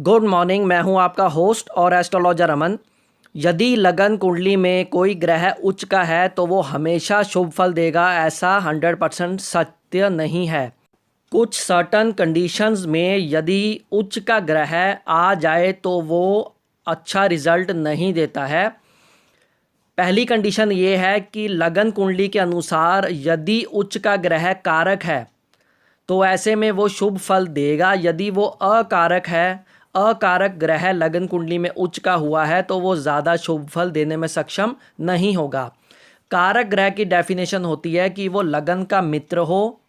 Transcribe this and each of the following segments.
Good morning. मैं हूं आपका होस्ट और एस्ट्रोलॉजर अमन। यदि लगन कुंडली में कोई ग्रह उच्च का है तो वो हमेशा शुभ फल देगा, ऐसा 100% सत्य नहीं है। कुछ सर्टन कंडीशंस में यदि उच्च का ग्रह आ जाए तो वो अच्छा रिजल्ट नहीं देता है। पहली कंडीशन ये है कि लगन कुंडली के अनुसार यदि उच्च का ग्रह कारक है तो ऐसे में वो शुभ फल देगा। यदि वो अकारक है, अकारक ग्रह लगन कुंडली में उच्च का हुआ है तो वो ज़्यादा शुभ फल देने में सक्षम नहीं होगा। कारक ग्रह की डेफिनेशन होती है कि वो लगन का मित्र हो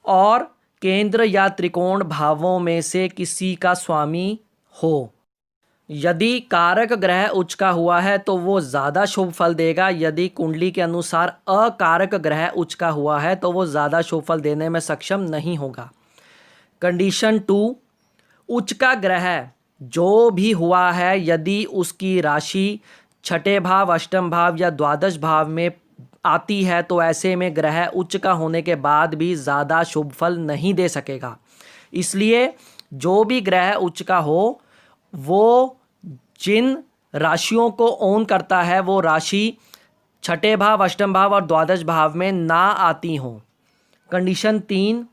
और केंद्र या त्रिकोण भावों में से किसी का स्वामी हो। यदि कारक ग्रह उच्च का हुआ है तो वो ज़्यादा शुभ फल देगा। यदि कुंडली के अनुसार अकारक ग्रह उच्च का हुआ है तो वो ज़्यादा शुभ फल देने में सक्षम नहीं होगा। कंडीशन 2, उच्च का ग्रह जो भी हुआ है यदि उसकी राशि छठे भाव, अष्टम भाव या द्वादश भाव में आती है तो ऐसे में ग्रह उच्च का होने के बाद भी ज़्यादा शुभ फल नहीं दे सकेगा। इसलिए जो भी ग्रह उच्च का हो वो जिन राशियों को ओन करता है वो राशि छठे भाव, अष्टम भाव और द्वादश भाव में ना आती हों। कंडीशन 3,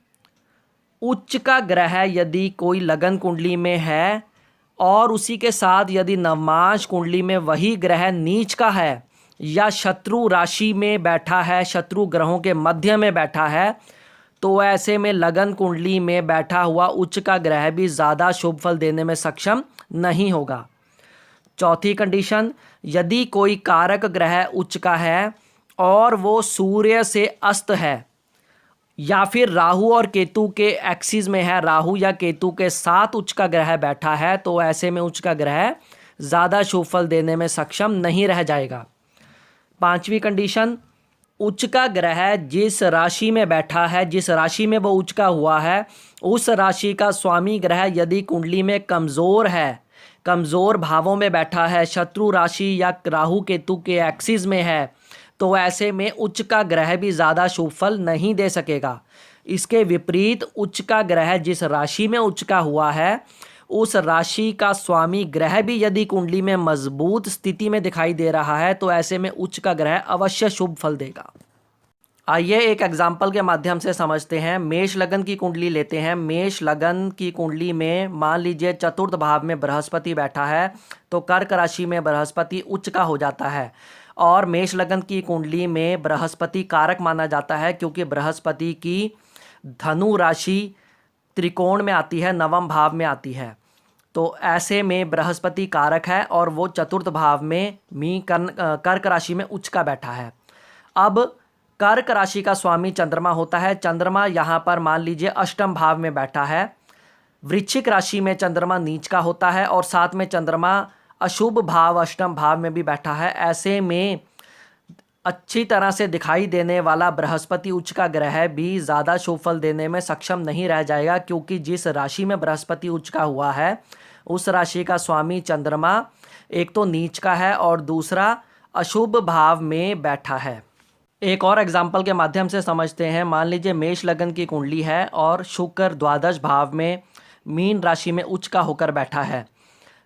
उच्च का ग्रह यदि कोई लगन कुंडली में है और उसी के साथ यदि नवमांश कुंडली में वही ग्रह नीच का है या शत्रु राशि में बैठा है, शत्रु ग्रहों के मध्य में बैठा है, तो ऐसे में लगन कुंडली में बैठा हुआ उच्च का ग्रह भी ज़्यादा शुभ फल देने में सक्षम नहीं होगा। चौथी कंडीशन, यदि कोई कारक ग्रह उच्च का है और वो सूर्य से अस्त है या फिर राहु और केतु के एक्सिस में है, राहु या केतु के साथ उच्च का ग्रह बैठा है, तो ऐसे में उच्च का ग्रह ज़्यादा शुभ फल देने में सक्षम नहीं रह जाएगा। पांचवी कंडीशन, उच्च का ग्रह जिस राशि में बैठा है, जिस राशि में वो उच्च का हुआ है, उस राशि का स्वामी ग्रह यदि कुंडली में कमज़ोर है, कमज़ोर भावों में बैठा है, शत्रु राशि या राहु केतु के एक्सिस में है, तो ऐसे में उच्च का ग्रह भी ज़्यादा शुभ फल नहीं दे सकेगा। इसके विपरीत उच्च का ग्रह जिस राशि में उच्च का हुआ है उस राशि का स्वामी ग्रह भी यदि कुंडली में मजबूत स्थिति में दिखाई दे रहा है तो ऐसे में उच्च का ग्रह अवश्य शुभ फल देगा। आइए एक एग्जाम्पल के माध्यम से समझते हैं। मेष लगन की कुंडली लेते हैं। मेष लगन की कुंडली में मान लीजिए चतुर्थ भाव में बृहस्पति बैठा है तो कर्क राशि में बृहस्पति उच्च का हो जाता है। और मेष लगन की कुंडली में बृहस्पति कारक माना जाता है क्योंकि बृहस्पति की धनु राशि त्रिकोण में आती है, नवम भाव में आती है। तो ऐसे में बृहस्पति कारक है और वो चतुर्थ भाव में कर्क राशि में उच्च का बैठा है। अब कर्क राशि का स्वामी चंद्रमा होता है। चंद्रमा यहाँ पर मान लीजिए अष्टम भाव में बैठा है। वृश्चिक राशि में चंद्रमा नीच का होता है और साथ में चंद्रमा अशुभ भाव अष्टम भाव में भी बैठा है। ऐसे में अच्छी तरह से दिखाई देने वाला बृहस्पति उच्च का ग्रह भी ज़्यादा शुभ फल देने में सक्षम नहीं रह जाएगा क्योंकि जिस राशि में बृहस्पति उच्च का हुआ है उस राशि का स्वामी चंद्रमा एक तो नीच का है और दूसरा अशुभ भाव में बैठा है। एक और एग्जाम्पल के माध्यम से समझते हैं। मान लीजिए मेष लगन की कुंडली है और शुक्र द्वादश भाव में मीन राशि में उच्च का होकर बैठा है।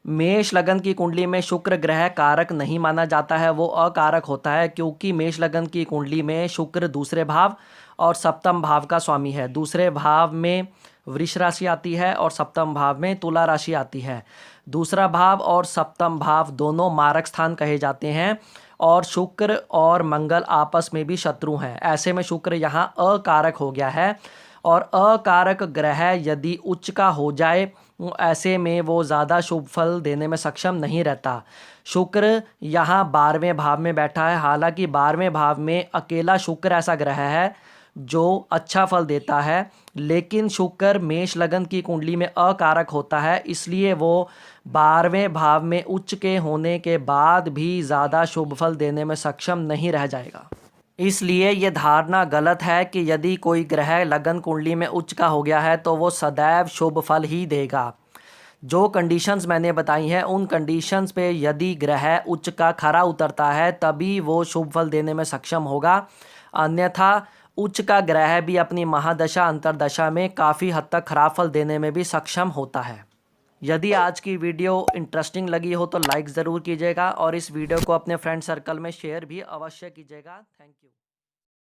मेष लगन की कुंडली में शुक्र ग्रह कारक नहीं माना जाता है, वो अकारक होता है क्योंकि मेष लगन की कुंडली में शुक्र दूसरे भाव और सप्तम भाव का स्वामी है। दूसरे भाव में वृष राशि आती है और सप्तम भाव में तुला राशि आती है। दूसरा भाव और सप्तम भाव दोनों मारक स्थान कहे जाते हैं और शुक्र और मंगल आपस में भी शत्रु हैं। ऐसे में शुक्र यहाँ अकारक हो गया है और अकारक ग्रह यदि उच्च का हो जाए ऐसे में वो ज़्यादा शुभ फल देने में सक्षम नहीं रहता। शुक्र यहाँ 12वें भाव में बैठा है। हालांकि 12वें भाव में अकेला शुक्र ऐसा ग्रह है जो अच्छा फल देता है, लेकिन शुक्र मेष लगन की कुंडली में अकारक होता है, इसलिए वो 12वें भाव में उच्च के होने के बाद भी ज़्यादा शुभ फल देने में सक्षम नहीं रह जाएगा। इसलिए ये धारणा गलत है कि यदि कोई ग्रह लगन कुंडली में उच्च का हो गया है तो वो सदैव शुभ फल ही देगा। जो कंडीशंस मैंने बताई हैं उन कंडीशंस पे यदि ग्रह उच्च का खरा उतरता है तभी वो शुभ फल देने में सक्षम होगा, अन्यथा उच्च का ग्रह भी अपनी महादशा अंतरदशा में काफ़ी हद तक खराब फल देने में भी सक्षम होता है। यदि आज की वीडियो इंटरेस्टिंग लगी हो तो लाइक ज़रूर कीजिएगा और इस वीडियो को अपने फ्रेंड सर्कल में शेयर भी अवश्य कीजिएगा। Thank you.